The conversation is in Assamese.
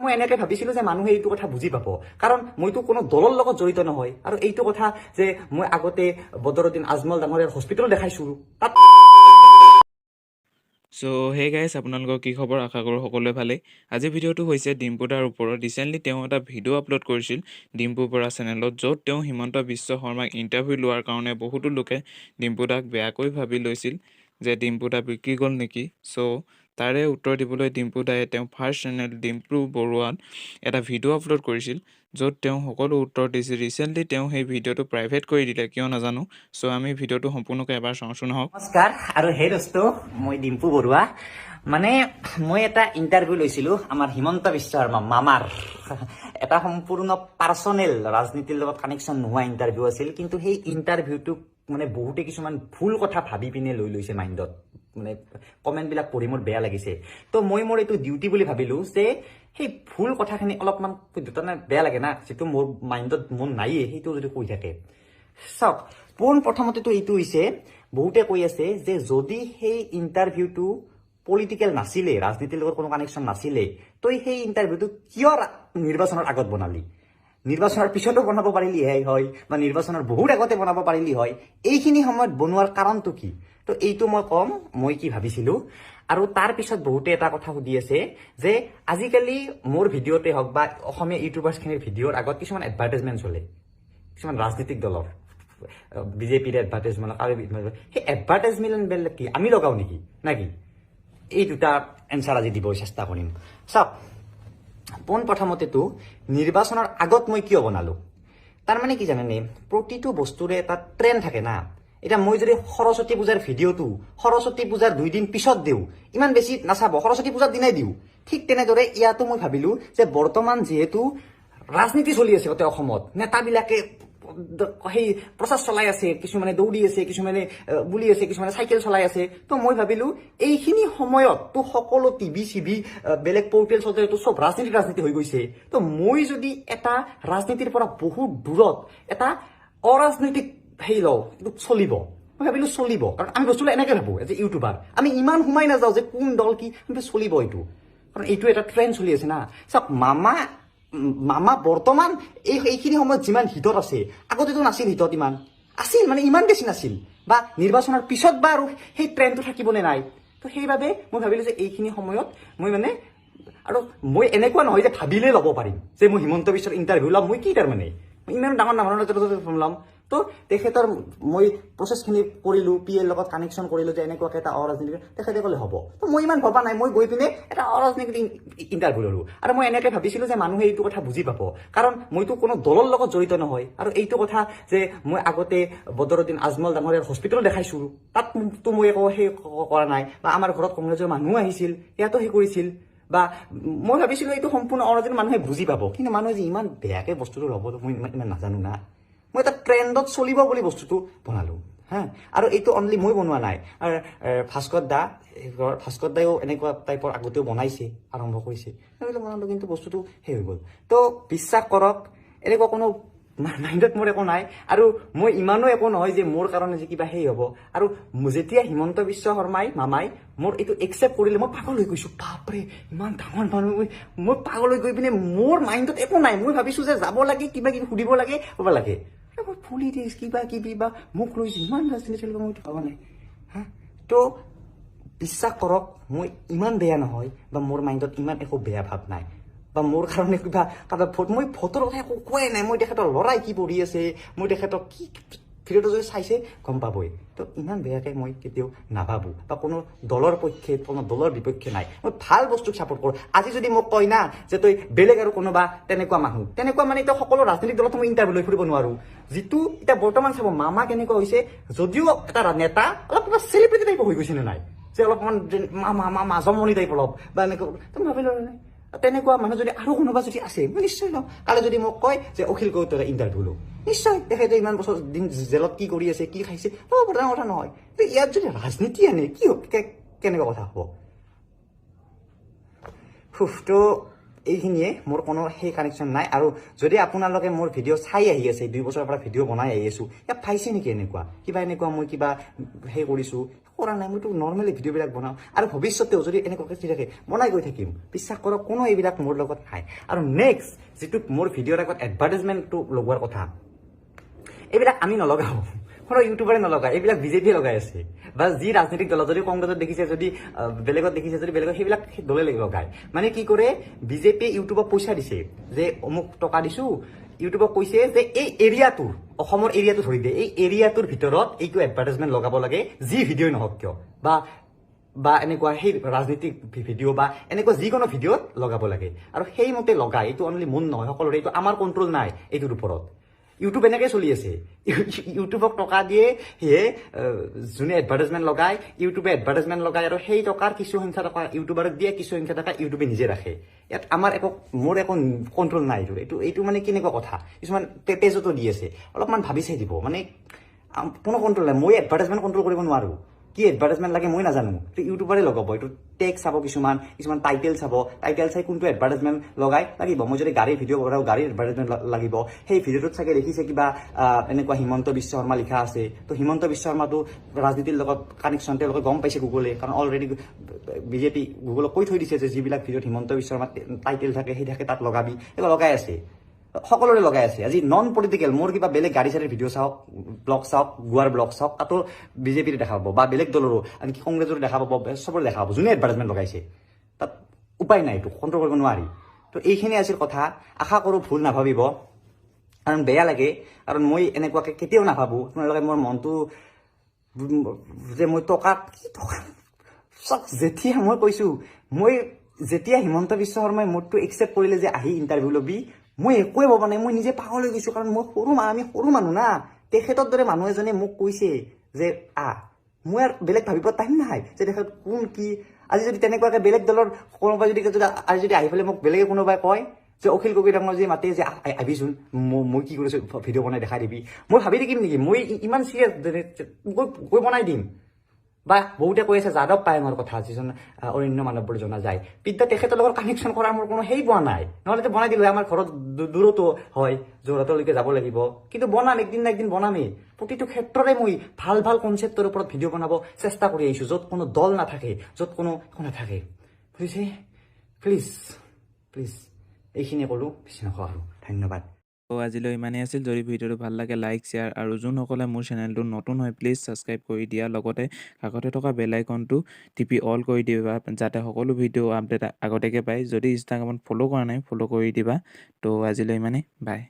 মই এনেকে ভাবিছিলো যে মানুহে এইটো কথা বুজি পাব, কাৰণ মইতো কোনো দলৰ লগত জড়িত নহয়। আৰু এইটো কথা যে মই আগতে বদৰুদ্দিন আজমল ডাঙৰীয়াৰ হস্পিটেল দেখাইছো তাত। সো হে গাইজ, আপোনালোকৰ কি খবৰ? আশা কৰোঁ সকলোৱে ভালেই। আজিৰ ভিডিঅ'টো হৈছে ডিম্পু দাৰ ওপৰত। ৰিচেণ্টলি তেওঁ এটা ভিডিঅ' আপলোড কৰিছিল ডিম্পু বৰা চেনেলত, য'ত তেওঁ হিমন্ত বিশ্ব শৰ্মাক ইণ্টাৰভিউ লোৱাৰ কাৰণে বহুতো লোকে ডিম্পু দাক বেয়াকৈ ভাবি লৈছিল যে ডিম্পু দা বিক্ৰী গ'ল নেকি। চ' তাৰে উত্তৰ দিবলৈ ডিম্পু দায়ে তেওঁ ফাৰ্ষ্ট চেনেল ডিম্পু বৰুৱাত এটা ভিডিঅ' আপলোড কৰিছিল, য'ত তেওঁ সকলো উত্তৰ দিছিল। ৰিচেণ্টলি তেওঁ সেই ভিডিঅ'টো প্ৰাইভেট কৰি দিলে, কিয় নাজানো। চ' আমি ভিডিঅ'টো সম্পূৰ্ণকৈ এবাৰ চাওঁচোন আহক। নমস্কাৰ, আৰু হে দোস্ত, মই ডিম্পু বৰুৱা। মানে মই এটা ইণ্টাৰভিউ লৈছিলো আমাৰ হিমন্ত বিশ্ব শৰ্মা মামাৰ। এটা সম্পূৰ্ণ পাৰ্চনেল, ৰাজনীতিৰ লগত কানেকশ্যন নোহোৱা ইণ্টাৰভিউ আছিল, কিন্তু সেই ইণ্টাৰভিউটোক মানে বহুতে কিছুমান ভুল কথা ভাবি পিনে লৈ লৈছে মাইণ্ডত। মানে কমেণ্টবিলাক পঢ়ি মোৰ বেয়া লাগিছে। তো মই মোৰ এইটো ডিউটি বুলি ভাবিলো যে সেই ভুল কথাখিনি অলপমান বেয়া লাগে না, যিটো মোৰ মাইণ্ডত মোৰ নাইয়ে সেইটো যদি কৈ থাকে। চাওক, প্ৰথমতেতো এইটো হৈছে, বহুতে কৈ আছে যে যদি সেই ইণ্টাৰভিউটো পলিটিকেল নাছিলে, ৰাজনীতিৰ লগত কোনো কানেকশ্যন নাছিলে, তই সেই ইণ্টাৰভিউটো কিয় নিৰ্বাচনৰ আগত বনালি? নিৰ্বাচনৰ পিছতো বনাব পাৰিলিহে হয়, বা নিৰ্বাচনৰ বহুত আগতে বনাব পাৰিলি হয়। এইখিনি সময়ত বনোৱাৰ কাৰণটো কি? তো এইটো মই ক'ম মই কি ভাবিছিলো। আৰু তাৰ পিছত বহুতে এটা কথা সুধি আছে যে আজিকালি মোৰ ভিডিঅ'তে হওক বা অসমীয়া ইউটিউবাৰ্ছখিনিৰ ভিডিঅ'ৰ আগত কিছুমান এডভাৰটাইজমেণ্ট চলে, কিছুমান ৰাজনীতিক দলৰ, বিজেপিৰ এডভাৰটাইজমেণ্ট আৰু সেই এডভাৰটাইজমেণ্ট কি আমি লগাও নেকি নাকি? এই দুটা এনচাৰ আজি দিব চেষ্টা কৰিম। চাওক, প্ৰথমতেতো নিৰ্বাচনৰ আগত মই কিয় বনালো? তাৰমানে কি জানেনে, প্ৰতিটো বস্তুৰে এটা ট্ৰেণ্ড থাকে না। এতিয়া মই যদি সৰস্বতী পূজাৰ ভিডিঅ'টো সৰস্বতী পূজাৰ 2 দিন পিছত দিওঁ, ইমান বেছি নাচাব, সৰস্বতী পূজাৰ দিনাই দিওঁ। ঠিক তেনেদৰে ইয়াতো মই ভাবিলো যে বৰ্তমান যিহেতু ৰাজনীতি চলি আছে গোটেই অসমত, নেতাবিলাকে সেই প্ৰচাৰ চলাই আছে, কিছুমানে দৌৰি আছে, কিছুমানে বুলি আছে, কিছুমানে চাইকেল চলাই আছে। তো মই ভাবিলো এইখিনি সময়ত তো সকলো টিভি চিভি বেলেগ পৰ্টেল চৰ্টেলটো চব ৰাজনীতি হৈ গৈছে। তো মই যদি এটা ৰাজনীতিৰ পৰা বহুত দূৰত এটা অৰাজনৈতিক সেই লওঁ, এইটো চলিব। মই ভাবিলো চলিব, কাৰণ আমি বস্তুটো এনেকে ভাবো এজ এ ইউটিউবাৰ, আমি ইমান সোমাই নাযাওঁ যে কোন দল কি, কিন্তু চলিব এইটো, কাৰণ এইটো এটা ট্ৰেণ্ড চলি আছে না। চাওক, মামা বৰ্তমান এইখিনি সময়ত যিমান হিটত আছে, আগতেতো নাছিল হিটত, ইমান আছিল মানে ইমান বেছি নাছিল, বা নিৰ্বাচনৰ পিছত বা আৰু সেই ট্ৰেণ্ডটো থাকিবনে নাই। তো সেইবাবে মই ভাবিলো যে এইখিনি সময়ত মই মানে, আৰু মই এনেকুৱা নহয় যে ভাবিলেই ল'ব পাৰিম যে মই হিমন্ত বিশ্বৰ ইণ্টাৰভিউ ল'ম। মই কি তাৰমানে ইমান ডাঙৰ ল'ম? তো তেখেতৰ মই প্ৰচেছখিনি কৰিলো, PA লগত কানেকশ্যন কৰিলো যে এনেকুৱাকৈ এটা অৰাজনীতি, তেখেতে ক'লে হ'ব। তো মই ইমান ভবা নাই, মই গৈ পিনে এটা অৰাজনীতি ইণ্টাৰভিউ ল'লো। আৰু মই এনেকৈ ভাবিছিলো যে মানুহে এইটো কথা বুজি পাব, কাৰণ মইতো কোনো দলৰ লগত জড়িত নহয়। আৰু এইটো কথা যে মই আগতে বদৰুদ্দিন আজমল ডাঙৰীয়াৰ হস্পিটেল দেখাইছো, তাততো মই একো সেই কৰা নাই, বা আমাৰ ঘৰত কংগ্ৰেছৰ মানুহ আহিছিল, ইয়াতো সেই কৰিছিল, বা মই ভাবিছিলো এইটো সম্পূৰ্ণ অৰাজনীতি, মানুহে বুজি পাব। কিন্তু মানুহে যে ইমান বেয়াকৈ বস্তুটো ল'ব মই ইমান নাজানো না। মই এটা ট্ৰেণ্ডত চলিব বুলি বস্তুটো বনালো হা। আৰু এইটো অনলি মই বনোৱা নাই, আৰু ভাস্কৰ দায়ো এনেকুৱা টাইপৰ আগতেও বনাইছে, আৰম্ভ কৰিছে, সেইবিলাক বনালো, কিন্তু বস্তুটো সেই হৈ গ'ল। তো বিশ্বাস কৰক, এনেকুৱা কোনো মাইণ্ডত মোৰ একো নাই, আৰু মই ইমানো একো নহয় যে মোৰ কাৰণে যে কিবা সেই হ'ব। আৰু যেতিয়া হিমন্ত বিশ্ব শৰ্মাই মামাই মোৰ এইটো একচেপ্ট কৰিলে, মই পাগল হৈ গৈছো। বাপৰে, ইমান ডাঙৰ মানুহ, মই পাগল হৈ গৈ পিনে মোৰ মাইণ্ডত একো নাই। মই ভাবিছো যে যাব লাগে, কিবা কিবি সুধিব লাগে, হ'ব লাগে, পলিটিক্স কিবা কিবি, বা মোক লৈ ইমান ৰাজনীতি চলিব, মই ভবা নাই হা। তো বিশ্বাস কৰক, মই ইমান বেয়া নহয়, বা মোৰ মাইণ্ডত ইমান একো বেয়া ভাৱ নাই, বা মোৰ কাৰণে কিবা মই ভোটৰ কথা একো কোৱাই নাই। মই তেখেতৰ ল'ৰাই কি পঢ়ি আছে, মই তেখেতক কি ভিডিঅ'টো যদি চাইছে গম পাবই। তো ইমান বেয়াকৈ মই কেতিয়াও নাভাবোঁ, বা কোনো দলৰ পক্ষে, কোনো দলৰ বিপক্ষে নাই। মই ভাল বস্তুক ছাপোৰ্ট কৰোঁ। আজি যদি মোক কয় না যে তই বেলেগ আৰু কোনোবা তেনেকুৱা মানুহ, তেনেকুৱা মানে এতিয়া সকলো ৰাজনৈতিক দলত মই ইণ্টাৰভিউ লৈ ফুৰিব নোৱাৰোঁ। যিটো এতিয়া বৰ্তমান চাব, মামা কেনেকুৱা হৈছে, যদিও এটা নেতা অলপ কিবা চেলিব্ৰিটি টাইপ হৈ গৈছে নে নাই, যে অলপমান মামা জমনি টাইপ অলপ, বা এনেকুৱা, তুমি ভাবিলো নাই তেনেকুৱা মানুহ যদি আৰু কোনোবা যদি আছে, মই নিশ্চয় লওঁ। কালি যদি মোক কয় যে অখিল গগৈৰ ইণ্টাৰভিউ লওঁ, নিশ্চয়। তেখেতে ইমান বছৰ দিন জেলত কি কৰি আছে, কি খাইছে, ডাঙৰ কথা নহয়। ইয়াত যদি ৰাজনীতি আনে, কি কেনেকুৱা কথা হ'ব? তো এইখিনিয়ে, মোৰ কোনো সেই কানেকশ্যন নাই। আৰু যদি আপোনালোকে মোৰ ভিডিঅ' চাই আহি আছে, 2 বছৰৰ পৰা ভিডিঅ' বনাই আহি আছোঁ, ইয়াত পাইছে নেকি এনেকুৱা কিবা মই কিবা সেই কৰিছোঁ? কৰা নাই, মইতো নৰ্মেলি ভিডিঅ'বিলাক বনাওঁ আৰু ভৱিষ্যতেও যদি এনেকুৱাকৈ চলি থাকে বনাই গৈ থাকিম। বিশ্বাস কৰক কোনো এইবিলাক মোৰ লগত নাই। আৰু নেক্সট যিটো মোৰ ভিডিঅ'ৰ আগত এডভাৰটাইজমেণ্টটো লগোৱাৰ কথা, এইবিলাক আমি নলগাওঁ, কোনো ইউটিউবাৰে নলগায়, এইবিলাক বিজেপিয়ে লগাই আছে বা যি ৰাজনৈতিক দলত যদি কংগ্ৰেছত দেখিছে, যদি বেলেগত দেখিছে, যদি বেলেগত সেইবিলাক দলে লগায়। মানে কি কৰে, বিজেপিয়ে ইউটিউবক পইচা দিছে যে অমুক টকা দিছোঁ, ইউটিউবক কৈছে যে এই এৰিয়াটোৰ, অসমৰ এৰিয়াটো ধৰি দিয়ে, এই এৰিয়াটোৰ ভিতৰত এইটো এডভাৰটাইজমেণ্ট লগাব লাগে, যি ভিডিঅ'ই নহওক কিয়, বা এনেকুৱা সেই ৰাজনীতিক ভিডিঅ' বা এনেকুৱা যিকোনো ভিডিঅ'ত লগাব লাগে। আৰু সেইমতে লগায়। এইটো অনলি মোৰ নহয়, সকলোৰে। এইটো আমাৰ কণ্ট্ৰল নাই এইটোৰ ওপৰত। ইউটিউব এনেকৈ চলি আছে। ইউটিউবক টকা দিয়ে, সেয়ে যোনে এডভাৰটাইজমেণ্ট লগায়, ইউটিউবে এডভাৰটাইজমেণ্ট লগায়, আৰু সেই টকাৰ কিছু সংখ্যা টকা ইউটিউবাৰক দিয়ে, কিছু সংখ্যা টকা ইউটিউবে নিজে ৰাখে। ইয়াত মোৰ একো কণ্ট্ৰল নাই। এইটো মানে কেনেকুৱা কথা, কিছুমান পেজতো দি আছে। অলপমান ভাবি চাই দিব। মানে কোনো কণ্ট্ৰল নাই। মই এডভাৰটাইজমেণ্ট কণ্ট্ৰল কৰিব নোৱাৰোঁ। কি এডভাৰটাইজমেণ্ট লাগে মই নাজানো, ইউটিউবাৰে লগাব। এইটো টেগ চাব, কিছুমান টাইটেল চাব, টাইটেল চাই কোনটো এডভাৰটাইজমেণ্ট লগাই লাগিব। মই যদি গাড়ীৰ ভিডিঅ' বনাওঁ, গাড়ীৰ এডভাৰটাইজমেণ্ট লাগিব। সেই ভিডিঅ'টোত চাগে দেখিছে কিবা এনেকুৱা হিমন্ত বিশ্ব শৰ্মা লিখা আছে, তো হিমন্ত বিশ্ব শৰ্মাটো ৰাজনীতিৰ লগত কানেকশ্যন তেওঁলোকে গম পাইছে গুগলে, কাৰণ অলৰেডি বিজেপি গুগলক কৈ থৈ দিছে যে যিবিলাক ভিডিঅ'ত হিমন্ত বিশ্ব শৰ্মা টাইটেল থাকে, সেই থাকে তাত লগাবি। এইটো লগাই আছে, সকলোৰে লগাই আছে। আজি নন পলিটিকেল মোৰ কিবা বেলেগ গাড়ী চাড়ীৰ ভিডিঅ' চাওক, ব্লগ চাওক, গোৱাৰ ব্লগ চাওক, তাতো বিজেপিৰ দেখা পাব, বা বেলেগ দলৰো, আনকি কংগ্ৰেছৰো দেখা পাব, চবৰে দেখা পাব, যোনে এডভাৰটাইজমেণ্ট লগাইছে। তাত উপায় নাই, এইটো কণ্ট্ৰল কৰিব নোৱাৰি। তো এইখিনি আছিল কথা। আশা কৰোঁ ভুল নাভাবিব, কাৰণ বেয়া লাগে। কাৰণ মই এনেকুৱাকৈ কেতিয়াও নাভাবোঁ। আপোনালোকে মোৰ মনটো যে মই টকা চক, যেতিয়া মই কৈছোঁ, যেতিয়া হিমন্ত বিশ্ব শৰ্মাই মোৰটো একচেপ্ট কৰিলে যে আহি ইণ্টাৰভিউ ল'বি, মই একোৱে ভবা নাই। মই নিজে পাগল হৈ গৈছোঁ, কাৰণ মই আমি সৰু মানুহ না। তেখেতৰ দৰে মানুহ এজনে মোক কৈছে যে মই আৰু বেলেগ ভাবিব টাইম নাই যে তেখেত কোন কি। আজি যদি তেনেকুৱাকৈ বেলেগ দলৰ কোনোবাই যদি আহি পেলাই মোক বেলেগে কোনোবাই কয় যে অখিল গগৈ ডাঙৰ যে মাতে যে আহিবিচোন, মই কি কৰিছোঁ ভিডিঅ' বনাই দেখাই দিবি, মই ভাবি থাকিম নেকি? মই ইমান চিৰিয়াছ গৈ বনাই দিম। বা বহুতে কৈ আছে যাদৱ পায়েঙৰ কথা, যিজন অৰণ্য মানৱ বুলি জনা যায়। বিদ্যা তেখেতৰ লগত কানেকশ্যন কৰাৰ মোৰ কোনো সেই পোৱা নাই। নহ'লেতো বনাই দিলোঁ। আমাৰ ঘৰত দূৰতো হয়, যোৰহাটলৈকে যাব লাগিব, কিন্তু বনাম, একদিন না একদিন বনামেই। প্ৰতিটো ক্ষেত্ৰতে মই ভাল ভাল কনচেপ্টৰ ওপৰত ভিডিঅ' বনাব চেষ্টা কৰি আহিছোঁ, য'ত কোনো দল নাথাকে, য'ত কোনো একো নাথাকে। বুজিছে? প্লিজ এইখিনিয়ে ক'লোঁ, বেছি নকওঁ আৰু। ধন্যবাদ। তো আজিলৈ ইমানেই আছিল। যদি ভিডিঅ'টো ভাল লাগে লাইক, শ্বেয়াৰ, আৰু যোনসকলে মোৰ চেনেলটো নতুন হয় প্লিজ ছাবস্ক্ৰাইব কৰি দিয়া। লগতে কাষতে থকা বেল আইকনটো টিপি অল কৰি দিবা, যাতে সকলো ভিডিঅ' আপডেট আগতীয়াকৈ পায়। যদি ইনষ্টাগ্ৰামত ফ'ল' কৰা নাই, ফ'ল' কৰি দিবা। তো আজিলৈ ইমানেই, বাই।